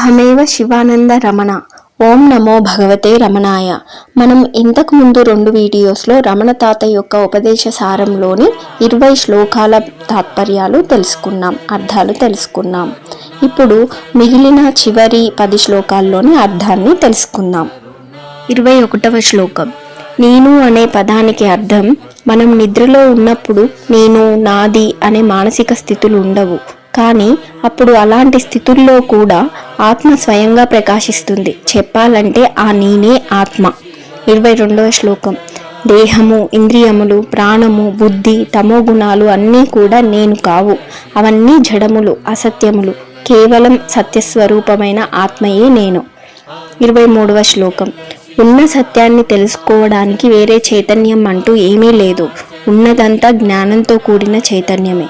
అహమేవ శివానంద రమణ. ఓం నమో భగవతే రమణాయ. మనం ఇంతకు ముందు 2 వీడియోస్లో రమణ తాత యొక్క ఉపదేశ సారంలోని 20 శ్లోకాల తాత్పర్యాలు తెలుసుకున్నాం, అర్థాలు తెలుసుకున్నాం. ఇప్పుడు మిగిలిన చివరి 10 శ్లోకాల్లోని అర్థాన్ని తెలుసుకుందాం. 21వ శ్లోకం. నేను అనే పదానికి అర్థం, మనం నిద్రలో ఉన్నప్పుడు నేను, నాది అనే మానసిక స్థితులు ఉండవు, కానీ అప్పుడు అలాంటి స్థితుల్లో కూడా ఆత్మ స్వయంగా ప్రకాశిస్తుంది. చెప్పాలంటే ఆ నేనే ఆత్మ. 22వ శ్లోకం. దేహము, ఇంద్రియములు, ప్రాణము, బుద్ధి, తమో గుణాలు అన్నీ కూడా నేను కావు. అవన్నీ జడములు, అసత్యములు. కేవలం సత్యస్వరూపమైన ఆత్మయే నేను. 23వ శ్లోకం. ఉన్న సత్యాన్ని తెలుసుకోవడానికి వేరే చైతన్యం అంటూ ఏమీ లేదు. ఉన్నదంతా జ్ఞానంతో కూడిన చైతన్యమే.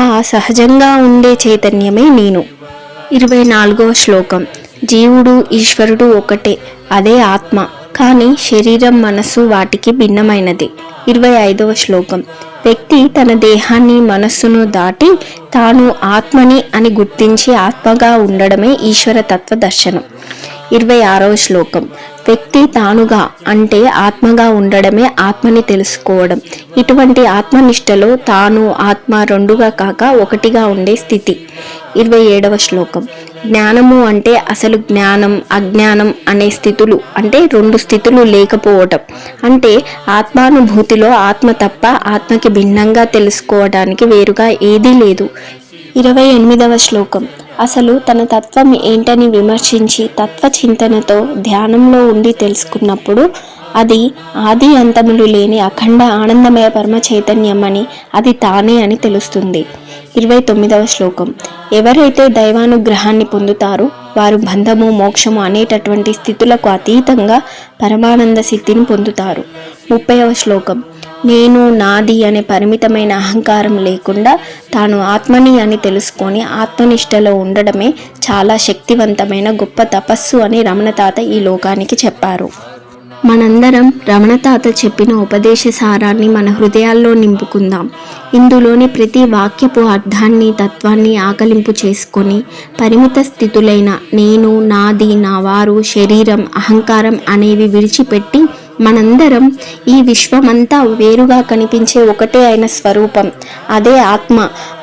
ఆ సహజంగా ఉండే చైతన్యమే నేను. 24వ శ్లోకం. జీవుడు ఈశ్వరుడు ఒకటే, అదే ఆత్మ. కానీ శరీరం, మనస్సు వాటికి భిన్నమైనది. 25వ శ్లోకం. వ్యక్తి తన దేహాన్ని, మనస్సును దాటి తాను ఆత్మని అని గుర్తించి ఆత్మగా ఉండడమే ఈశ్వర తత్వ దర్శనం. 26వ శ్లోకం. వ్యక్తి తానుగా అంటే ఆత్మగా ఉండడమే ఆత్మని తెలుసుకోవడం. ఇటువంటి ఆత్మనిష్టలో తాను, ఆత్మ రెండుగా కాక ఒకటిగా ఉండే స్థితి. 27వ శ్లోకం. జ్ఞానము అంటే అసలు జ్ఞానం, అజ్ఞానం అనే స్థితులు, అంటే 2 స్థితులు లేకపోవటం. అంటే ఆత్మానుభూతిలో ఆత్మ తప్ప ఆత్మకి భిన్నంగా తెలుసుకోవడానికి వేరుగా ఏదీ లేదు. 28వ శ్లోకం. అసలు తన తత్వం ఏంటని విమర్శించి తత్వచింతనతో ధ్యానంలో ఉండి తెలుసుకున్నప్పుడు అది ఆది అంతములు లేని అఖండ ఆనందమయ పరమ చైతన్యం అని, అది తానే అని తెలుస్తుంది. 29వ శ్లోకం. ఎవరైతే దైవానుగ్రహాన్ని పొందుతారో వారు బంధము, మోక్షము అనేటటువంటి స్థితులకు అతీతంగా పరమానంద స్థితిని పొందుతారు. 30వ శ్లోకం. నేను, నాది అనే పరిమితమైన అహంకారం లేకుండా తాను ఆత్మని అని తెలుసుకొని ఆత్మనిష్టలో ఉండడమే చాలా శక్తివంతమైన గొప్ప తపస్సు అని రమణతాత ఈ లోకానికి చెప్పారు. మనందరం రమణతాత చెప్పిన ఉపదేశ సారాన్ని మన హృదయాల్లో నింపుకుందాం. ఇందులోని ప్రతి వాక్యపు అర్థాన్ని, తత్వాన్ని ఆకలింపు చేసుకొని పరిమిత స్థితులైన నేను, నాది, నా వారు, శరీరం, అహంకారం అనేవి విడిచిపెట్టి మనందరం ఈ విశ్వమంతా వేరుగా కనిపించే ఒకటే అయిన స్వరూపం, అదే ఆత్మ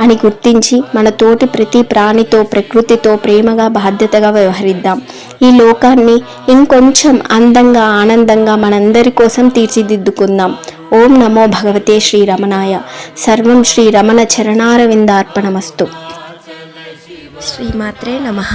అని గుర్తించి మన తోటి ప్రతి ప్రాణితో, ప్రకృతితో ప్రేమగా, బాధ్యతగా వ్యవహరిద్దాం. ఈ లోకాన్ని ఇంకొంచెం అందంగా, ఆనందంగా మనందరి కోసం తీర్చిదిద్దుకుందాం. ఓం నమో భగవతే శ్రీ రమణాయ. సర్వం శ్రీ రమణ చరణారవిందార్పణమస్తు. శ్రీమాత్రే నమః.